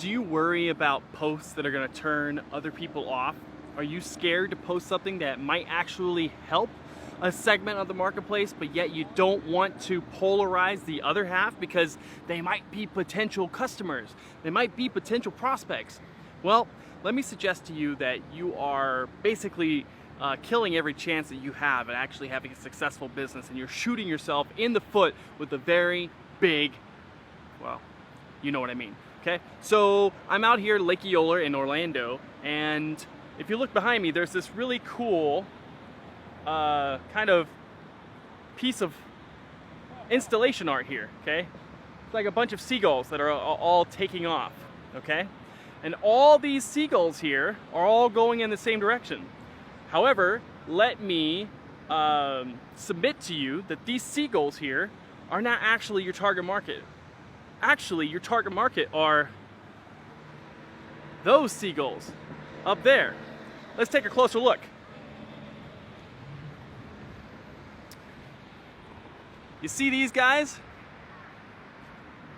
Do you worry about posts that are going to turn other people off? Are you scared to post something that might actually help a segment of the marketplace, but yet you don't want to polarize the other half because they might be potential customers, they might be potential prospects? Well, let me suggest to you that you are basically killing every chance that you have at actually having a successful business, and you're shooting yourself in the foot with a very big, well, you know what I mean. Okay, so I'm out here at Lake Eola in Orlando, and if you look behind me, there's this really cool kind of piece of installation art here. Okay, it's like a bunch of seagulls that are all taking off. Okay, and all these seagulls here are all going in the same direction. However, let me submit to you that these seagulls here are not actually your target market. Actually, your target market are those seagulls up there. Let's take a closer look. You see these guys?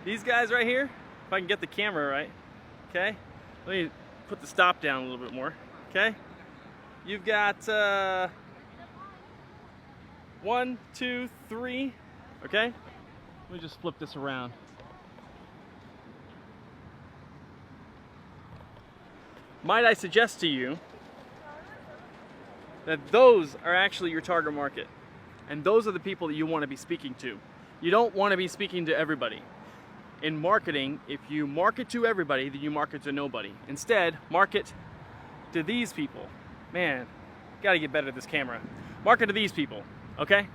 These guys right here? If I can get the camera right. Okay? Let me put the stop down a little bit more. Okay? You've got 1, 2, 3. Okay? Let me just flip this around. Might I suggest to you that those are actually your target market, and those are the people that you want to be speaking to. You don't want to be speaking to everybody. In marketing, if you market to everybody, then you market to nobody. Instead, market to these people. Man, gotta get better at this camera. Market to these people, okay?